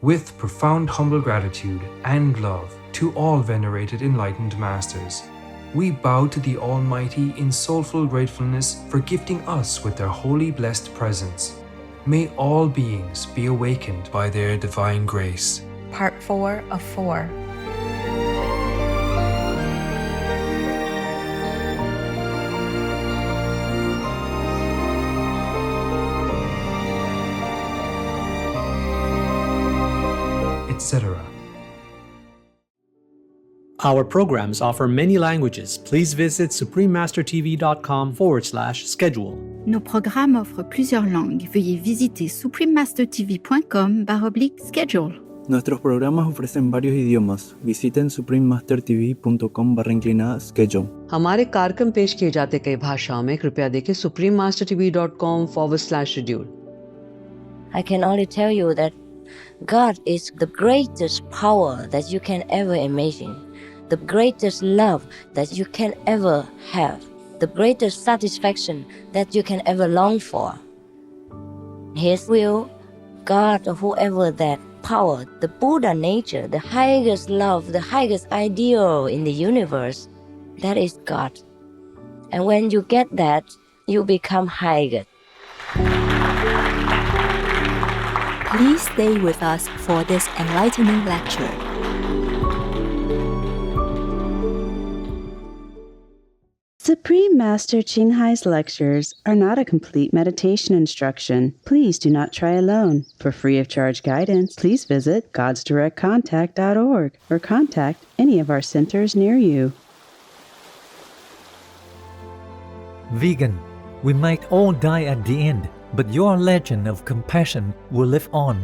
With profound humble gratitude and love to all venerated enlightened masters, we bow to the Almighty in soulful gratefulness for gifting us with their holy blessed presence. May all beings be awakened by their divine grace. Part 4 of 4. Etc. Our programs offer many languages. Please visit suprememastertv.com/schedule. Nos programmes offrent plusieurs langues. Veuillez visiter suprememastertv.com/schedule. Nuestros programas ofrecen varios idiomas. Visiten suprememastertv.com/schedule. हमारे कार्यक्रम पेश किए जाते कई भाषाओं में कृपया देखें suprememastertv.com/schedule. I can only tell you that God is the greatest power that you can ever imagine, the greatest love that you can ever have, the greatest satisfaction that you can ever long for. His will, God, or whoever that power, the Buddha nature, the highest love, the highest ideal in the universe, that is God. And when you get that, you become higher. Please stay with us for this enlightening lecture. Supreme Master Ching Hai's lectures are not a complete meditation instruction. Please do not try alone. For free of charge guidance, please visit godsdirectcontact.org or contact any of our centers near you. Vegan, we might all die at the end, but your legend of compassion will live on.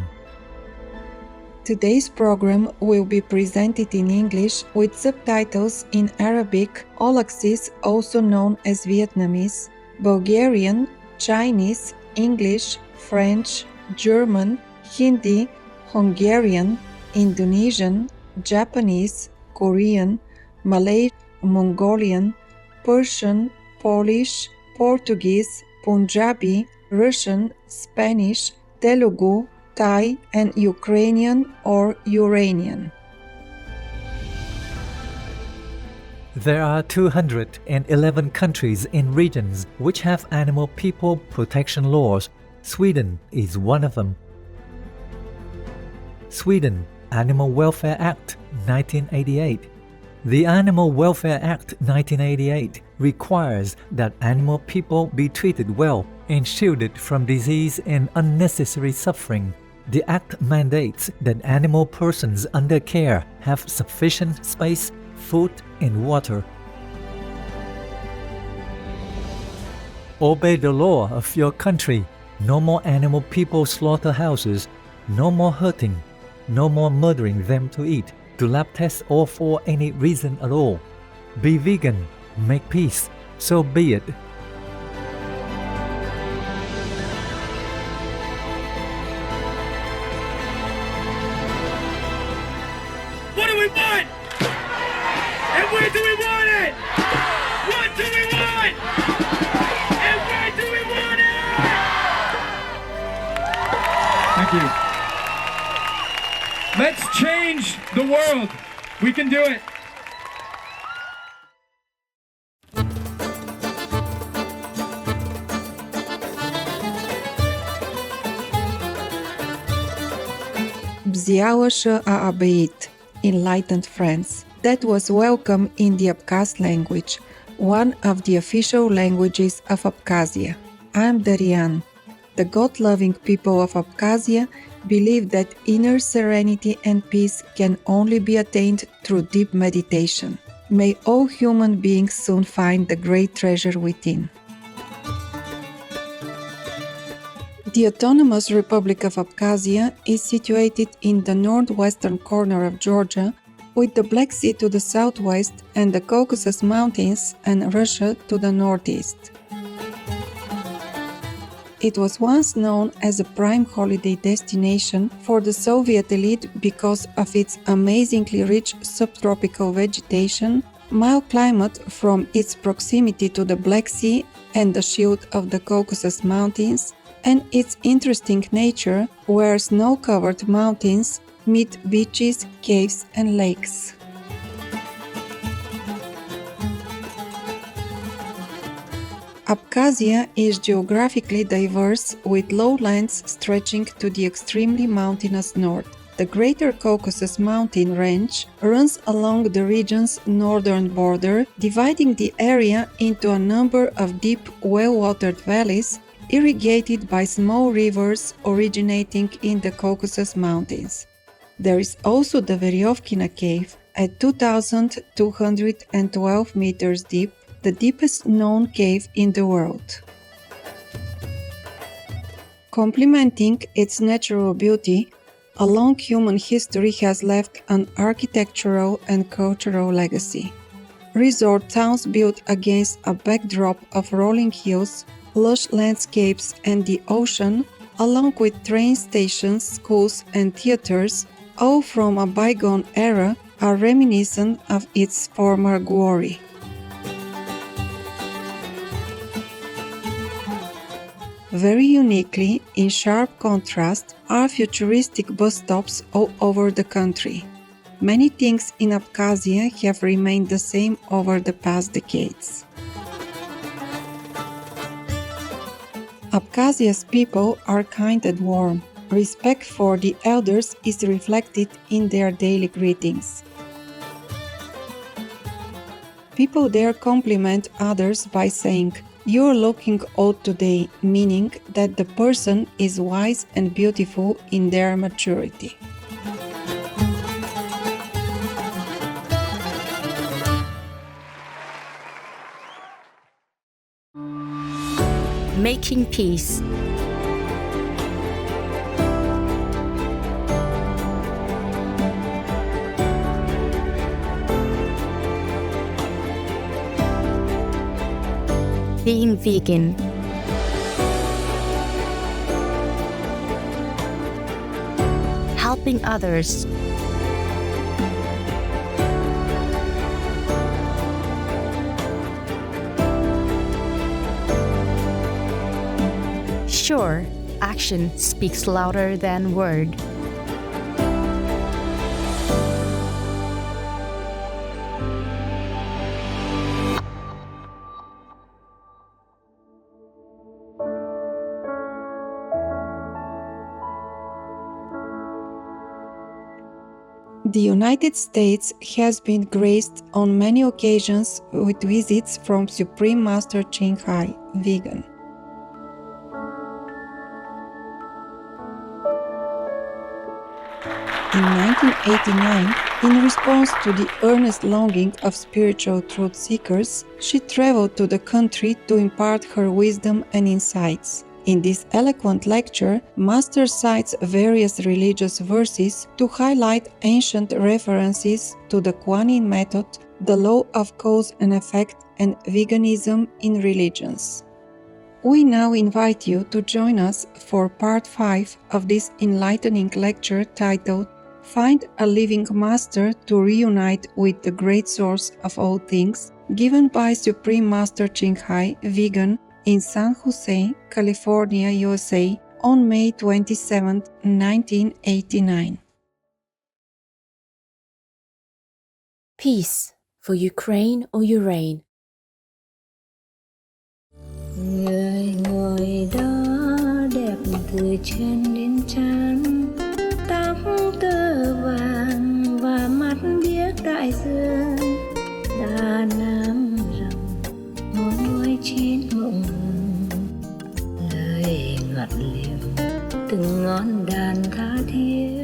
Today's program will be presented in English with subtitles in Arabic, Olaxese, also known as Vietnamese, Bulgarian, Chinese, English, French, German, Hindi, Hungarian, Indonesian, Japanese, Korean, Malay, Mongolian, Persian, Polish, Portuguese, Punjabi, Russian, Spanish, Telugu, Thai, and Ukrainian or Uranian. There are 211 countries and regions which have animal people protection laws. Sweden is one of them. Sweden Animal Welfare Act 1988. The Animal Welfare Act 1988 requires that animal people be treated well and shielded from disease and unnecessary suffering. The Act mandates that animal persons under care have sufficient space, food, and water. Obey the law of your country. No more animal people slaughterhouses. No more hurting. No more murdering them to eat, to lab test, or for any reason at all. Be vegan. Make peace. So be it. What do we want? And where do we want it? What do we want? And where do we want it? Thank you. Let's change the world. We can do it. Bziaoshă a abeit, enlightened friends. That was welcome in the Abkhaz language, one of the official languages of Abkhazia. I'm Darian. The God-loving people of Abkhazia believe that inner serenity and peace can only be attained through deep meditation. May all human beings soon find the great treasure within. The Autonomous Republic of Abkhazia is situated in the northwestern corner of Georgia, with the Black Sea to the southwest and the Caucasus Mountains and Russia to the northeast. It was once known as a prime holiday destination for the Soviet elite because of its amazingly rich subtropical vegetation, mild climate from its proximity to the Black Sea and the shield of the Caucasus Mountains, and its interesting nature where snow-covered mountains meet beaches, caves, and lakes. Abkhazia is geographically diverse with lowlands stretching to the extremely mountainous north. The Greater Caucasus mountain range runs along the region's northern border, dividing the area into a number of deep, well-watered valleys irrigated by small rivers originating in the Caucasus Mountains. There is also the Veryovkina cave at 2,212 meters deep, the deepest known cave in the world. Complementing its natural beauty, a long human history has left an architectural and cultural legacy. Resort towns built against a backdrop of rolling hills, lush landscapes, and the ocean, along with train stations, schools, and theaters, all from a bygone era, are reminiscent of its former glory. Very uniquely, in sharp contrast, are futuristic bus stops all over the country. Many things in Abkhazia have remained the same over the past decades. Abkhazia's people are kind and warm. Respect for the elders is reflected in their daily greetings. People there compliment others by saying, "You're looking old today," meaning that the person is wise and beautiful in their maturity. Making peace. Being vegan. Helping others. Sure, action speaks louder than word. The United States has been graced on many occasions with visits from Supreme Master Ching Hai, vegan. In 1989, in response to the earnest longing of spiritual truth seekers, she traveled to the country to impart her wisdom and insights. In this eloquent lecture, Master cites various religious verses to highlight ancient references to the Kuan-Yin method, the law of cause and effect, and veganism in religions. We now invite you to join us for part 5 of this enlightening lecture titled Find a Living Master to Reunite with the Great Source of All Things, given by Supreme Master Ching Hai, vegan, in San Jose, California, USA, on May 27, 1989. Peace for Ukraine or Ukraine. Người ngồi đó đẹp từ chân đến trán, tóc tơ vàng và mắt biếc đại dương, đà nam rồng ngồi ngồi trên mộng hồng, lời ngọt liềm từng ngón đàn tha thiết.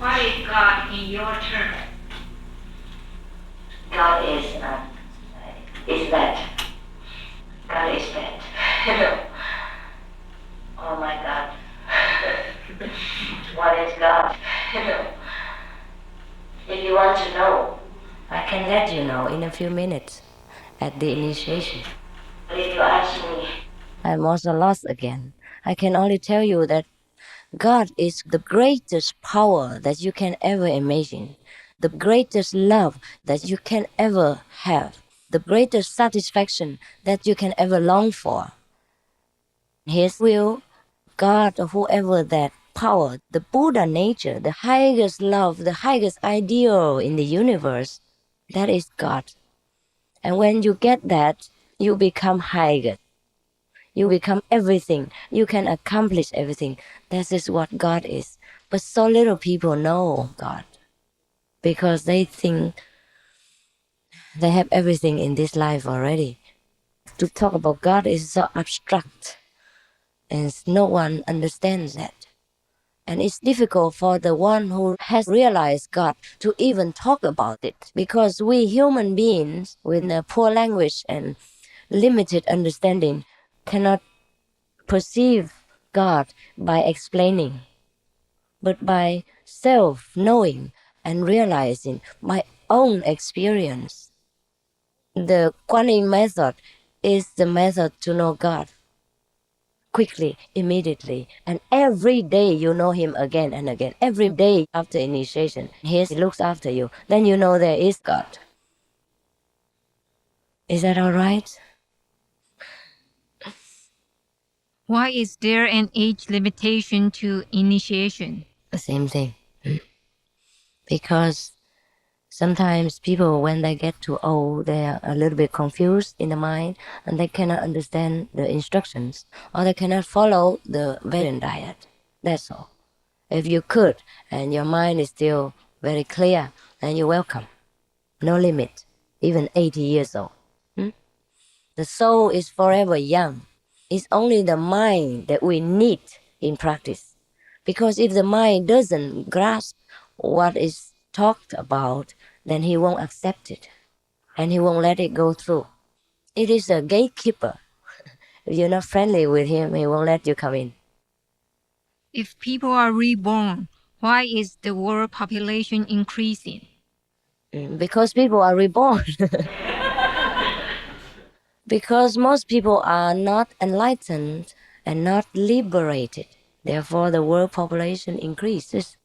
What is God in your term? God is that. God is that. Oh my God. What is God? If you want to know, I can let you know in a few minutes at the initiation. but if you ask me, I'm also lost again. I can only tell you that God is the greatest power that you can ever imagine, the greatest love that you can ever have, the greatest satisfaction that you can ever long for. His will, God, or whoever that power, the Buddha nature, the highest love, the highest ideal in the universe, that is God. And when you get that, you become higher. You become everything. You can accomplish everything. That is what God is. But so little people know God because they think they have everything in this life already. To talk about God is so abstract, and no one understands that. And it's difficult for the one who has realized God to even talk about it, because we human beings with a poor language and limited understanding cannot perceive God by explaining, but by self-knowing and realizing my own experience. The Kuan method is the method to know God quickly, immediately, and every day you know Him again and again. Every day after initiation, He looks after you. Then you know there is God. Is that all right? Why is there an age limitation to initiation? The same thing. Because sometimes people, when they get too old, they are a little bit confused in the mind and they cannot understand the instructions, or they cannot follow the vegetarian diet. That's all. If you could, and your mind is still very clear, then you're welcome. No limit, even 80 years old. The soul is forever young. It's only the mind that we need in practice. Because if the mind doesn't grasp what is talked about, then he won't accept it, and he won't let it go through. It is a gatekeeper. If you're not friendly with him, he won't let you come in. If people are reborn, why is the world population increasing? Because people are reborn. Because most people are not enlightened and not liberated. Therefore, the world population increases.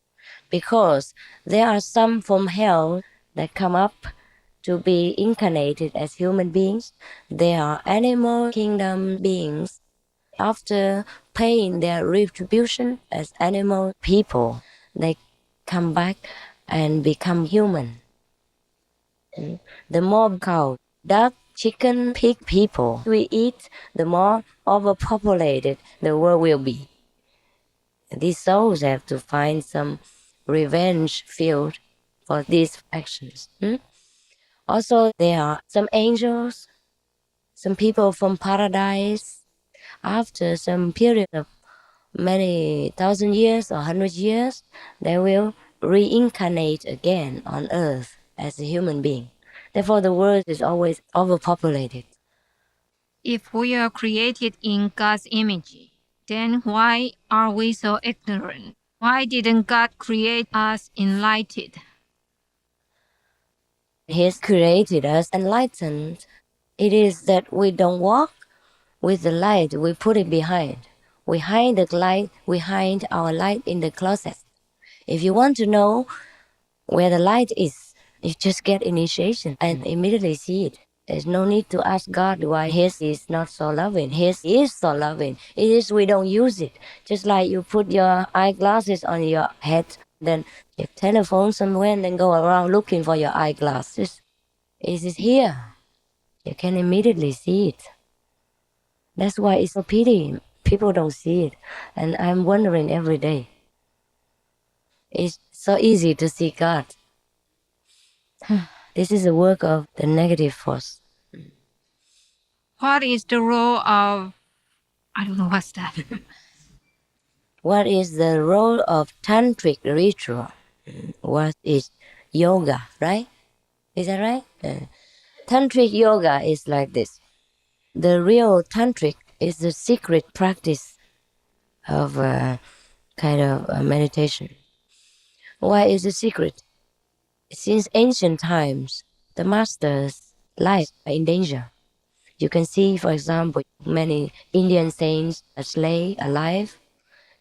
Because there are some from hell that come up to be incarnated as human beings. They are animal kingdom beings. After paying their retribution as animal people, they come back and become human. The more cow, duck, chicken, pig people we eat, the more overpopulated the world will be. These souls have to find some revenge field for these actions. Also, there are some angels, some people from paradise. After some period of many thousand years or 100 years, they will reincarnate again on earth as a human being. Therefore, the world is always overpopulated. If we are created in God's image, then why are we so ignorant? Why didn't God create us enlightened? He has created us enlightened. It is that we don't walk with the light, we put it behind. We hide the light, we hide our light in the closet. If you want to know where the light is, you just get initiation and immediately see it. There's no need to ask God why His is not so loving. His is so loving. It is we don't use it. Just like you put your eyeglasses on your head, then you telephone somewhere and then go around looking for your eyeglasses. It is here. You can immediately see it. That's why it's a pity people don't see it. And I'm wondering every day. It's so easy to see God. This is a work of the negative force. What is the role of... I don't know what's that. What is the role of tantric ritual? What is yoga, right? Is that right? Tantric yoga is like this. The real tantric is the secret practice of kind of meditation. Why is it secret? Since ancient times, the master's lives are in danger. You can see, for example, many Indian saints are slain alive.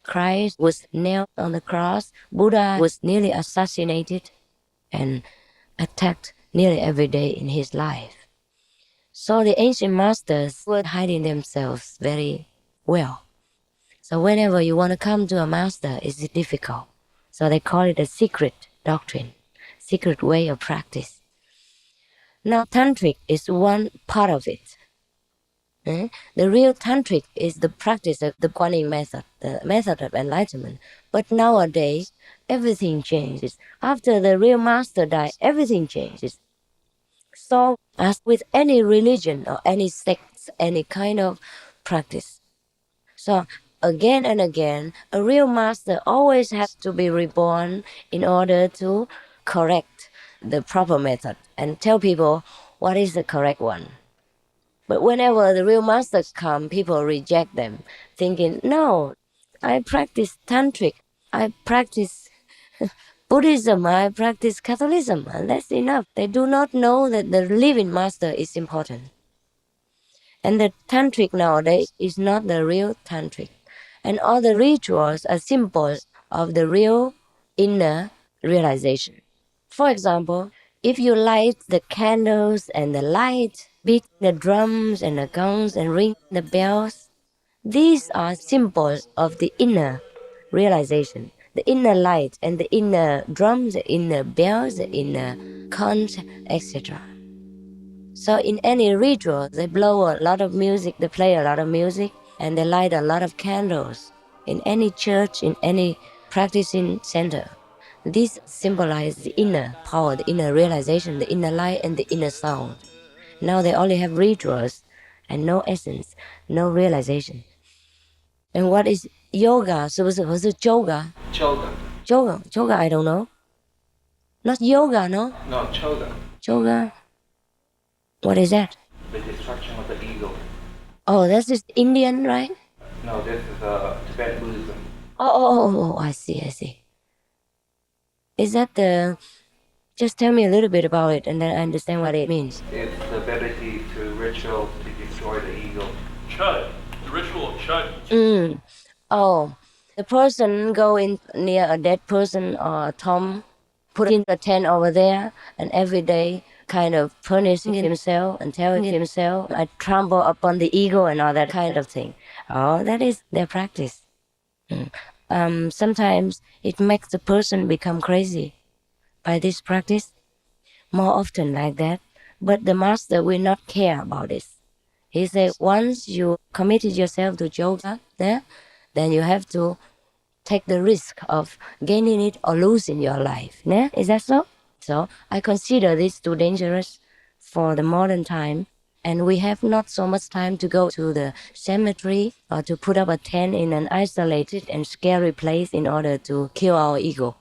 Christ was nailed on the cross. Buddha was nearly assassinated and attacked nearly every day in his life. So the ancient masters were hiding themselves very well. So whenever you want to come to a master, it's difficult. So they call it a secret doctrine, secret way of practice. Now, tantric is one part of it. The real tantric is the practice of the Kuan Yin method, the method of enlightenment. But nowadays, everything changes. After the real master died, everything changes. So, as with any religion or any sect, any kind of practice. So, again and again, a real master always has to be reborn in order to correct the proper method and tell people what is the correct one. But whenever the real masters come, people reject them, thinking, no, I practice tantric, I practice Buddhism, I practice Catholicism, and that's enough. They do not know that the living master is important. And the tantric nowadays is not the real tantric. And all the rituals are symbols of the real inner realization. For example, if you light the candles and the light, beat the drums and the gongs and ring the bells, these are symbols of the inner realization, the inner light and the inner drums, the inner bells, the inner conch, etc. So in any ritual, they blow a lot of music, they play a lot of music, and they light a lot of candles. In any church, in any practicing center, this symbolizes the inner power, the inner realization, the inner light, and the inner sound. Now they only have rituals and no essence, no realization. And what is yoga? So was it yoga? Choga. Yoga, I don't know. Not yoga, no? No, choga. Yoga. What is that? The destruction of the ego. Oh, that's just Indian, right? No, this is Tibetan Buddhism. Oh, I see. Is that the... Just tell me a little bit about it and then I understand what it means. It's the ability to ritual to destroy the ego. Chud. The ritual of chud. Oh, the person go in near a dead person or a tomb, put in a tent over there, and every day kind of punishing himself and telling himself, I trample upon the ego and all that kind of thing. Oh, that is their practice. Sometimes it makes the person become crazy by this practice, more often like that. But the master will not care about this. He said, once you committed yourself to yoga, then you have to take the risk of gaining it or losing your life. Is that so? So I consider this too dangerous for the modern time, and we have not so much time to go to the cemetery or to put up a tent in an isolated and scary place in order to kill our ego.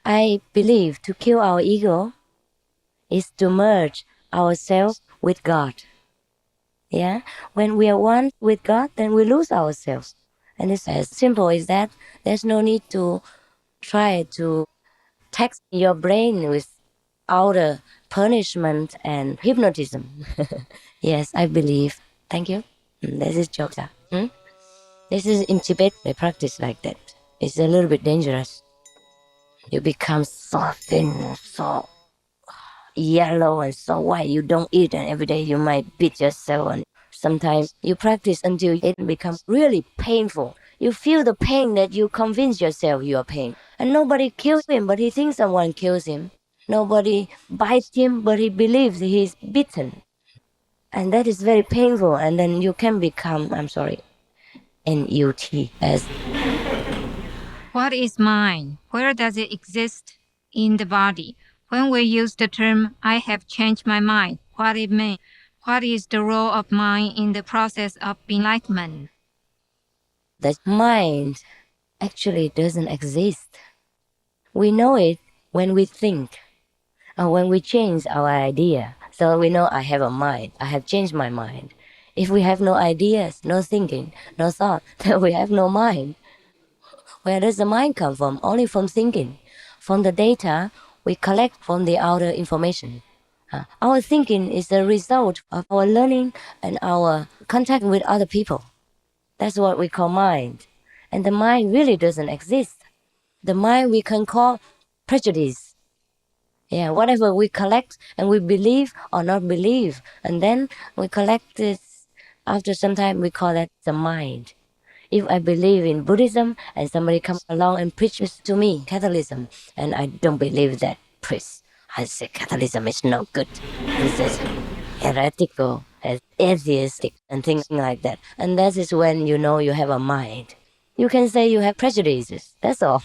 I believe to kill our ego is to merge ourselves with God. Yeah? When we are one with God, then we lose ourselves. And it's as simple as that. There's no need to try to tax your brain with outer punishment and hypnotism. Yes, I believe. Thank you. This is yoga. This is in Tibet, they practice like that. It's a little bit dangerous. You become so thin, so yellow and so white. You don't eat, and every day you might beat yourself. And sometimes you practice until it becomes really painful. You feel the pain that you convince yourself you are pain. And nobody kills him, but he thinks someone kills him. Nobody bites him, but he believes he's bitten. And that is very painful. And then you can become, NUT as... What is mind? Where does it exist in the body? When we use the term, I have changed my mind, what it means? What is the role of mind in the process of enlightenment? The mind actually doesn't exist. We know it when we think or when we change our idea. So we know I have a mind, I have changed my mind. If we have no ideas, no thinking, no thought, then we have no mind. Where does the mind come from? Only from thinking. From the data we collect from the outer information. Our thinking is the result of our learning and our contact with other people. That's what we call mind. And the mind really doesn't exist. The mind we can call prejudice. Yeah, whatever we collect and we believe or not believe. And then we collect this After some time, we call that the mind. If I believe in Buddhism and somebody comes along and preaches to me Catholicism, and I don't believe that priest, I say Catholicism is no good. This is heretical, atheistic, and things like that. And that is when you know you have a mind. You can say you have prejudices, that's all.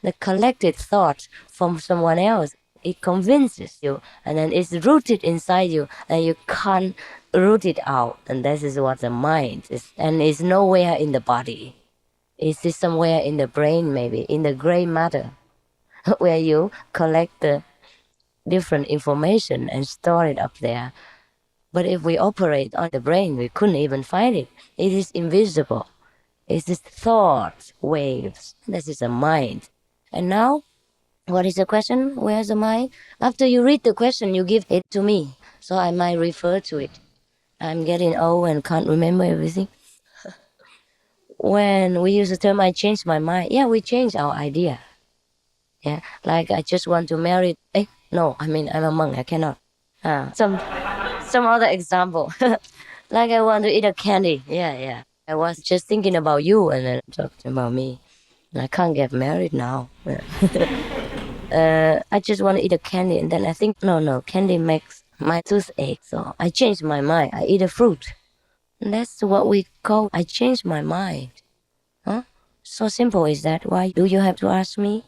The collected thought from someone else, it convinces you, and then it's rooted inside you, and you can't root it out. And that is what the mind is. And it's nowhere in the body. It's somewhere in the brain, maybe, in the gray matter, where you collect the different information and store it up there. But if we operate on the brain, we couldn't even find it. It is invisible. It's just thought waves. This is a mind. And now, what is the question? Where's the mind? After you read the question, you give it to me, so I might refer to it. I'm getting old and can't remember everything. When we use the term, I changed my mind. Yeah, we change our idea. Yeah, like I just want to marry. No, I mean, I'm a monk, I cannot. Some other example. Like I want to eat a candy. Yeah. I was just thinking about you and then talking about me. I can't get married now. I just want to eat a candy, and then I think, no, candy makes my toothache. So I changed my mind. I eat a fruit. And that's what we call, I changed my mind. Huh? So simple is that. Why do you have to ask me?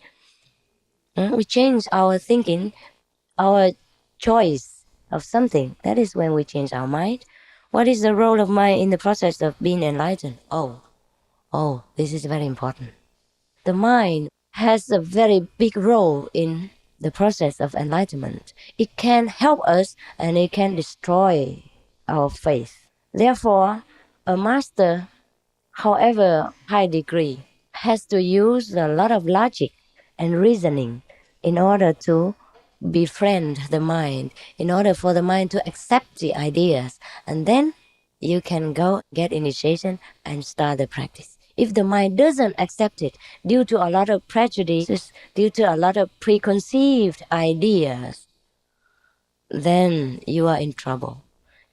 We change our thinking, our choice of something. That is when we change our mind. What is the role of mind in the process of being enlightened? Oh, this is very important. The mind has a very big role in the process of enlightenment. It can help us and it can destroy our faith. Therefore, a master, however high degree, has to use a lot of logic and reasoning in order to befriend the mind, in order for the mind to accept the ideas. And then you can go get initiation and start the practice. If the mind doesn't accept it due to a lot of prejudices, due to a lot of preconceived ideas, then you are in trouble.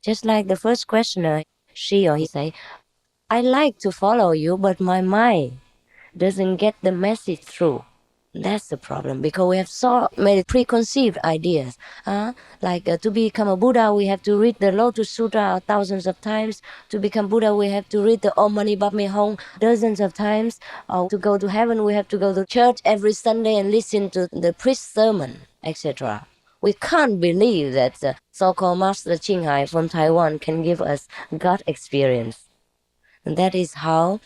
Just like the first questioner, she or he say, I like to follow you, but my mind doesn't get the message through. That's the problem, because we have so many preconceived ideas. Like to become a Buddha, we have to read the Lotus Sutra thousands of times. To become Buddha, we have to read the Om Mani Padme Hum dozens of times. Or to go to heaven, we have to go to church every Sunday and listen to the priest sermon, etc. We can't believe that the so-called Master Qinghai from Taiwan can give us God experience. And that is how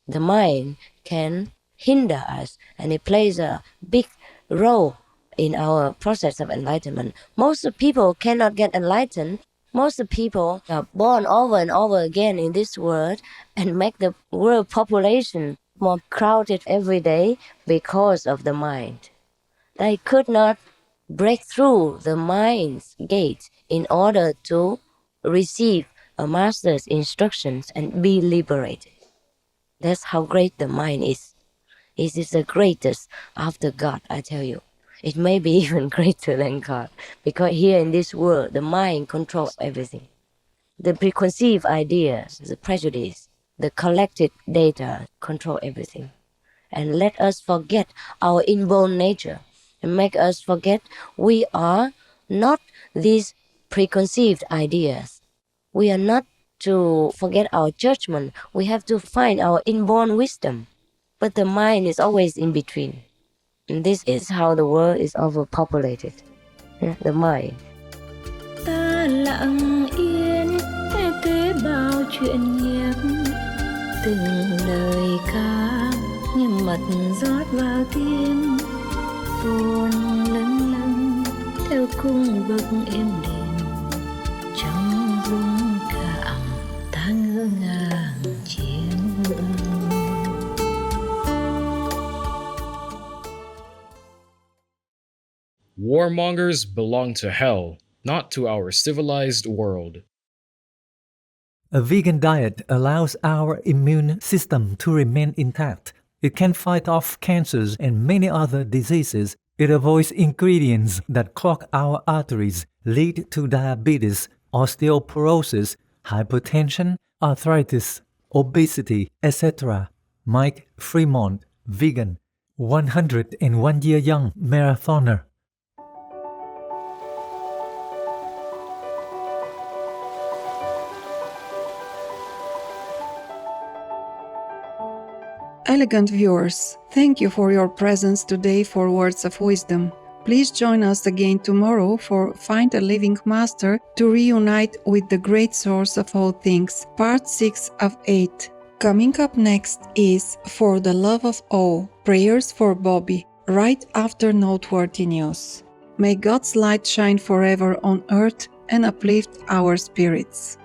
the mind can hinder us, and it plays a big role in our process of enlightenment. Most people cannot get enlightened. Most people are born over and over again in this world and make the world population more crowded every day because of the mind. They could not break through the mind's gate in order to receive a master's instructions and be liberated. That's how great the mind is. It is the greatest after God, I tell you. It may be even greater than God, because here in this world, the mind controls everything. The preconceived ideas, the prejudice, the collected data control everything. And let us forget our inborn nature and make us forget we are not these preconceived ideas. We are not to forget our judgment. We have to find our inborn wisdom. But the mind is always in between. And this is how the world is overpopulated. The mind. Ta lặng yên kể bao chuyện nhiếp, từng lời ca như mật rót vào tim, buồn lâng lâng theo cung bậc êm đềm, trong rung cảm ta ngỡ ngàng chiêm ưng. Warmongers belong to hell, not to our civilized world. A vegan diet allows our immune system to remain intact. It can fight off cancers and many other diseases. It avoids ingredients that clog our arteries, lead to diabetes, osteoporosis, hypertension, arthritis, obesity, etc. Mike Fremont, vegan, 101-year young marathoner. Elegant viewers, thank you for your presence today for Words of Wisdom. Please join us again tomorrow for Find a Living Master to reunite with the great source of all things, part 6 of 8. Coming up next is For the Love of All, Prayers for Bobby, right after Noteworthy News. May God's light shine forever on earth and uplift our spirits.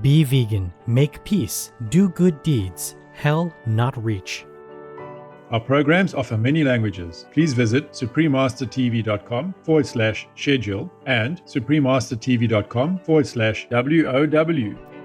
Be vegan, make peace, do good deeds, hell not reach. Our programs offer many languages. Please visit suprememastertv.com/schedule and suprememastertv.com/WOW.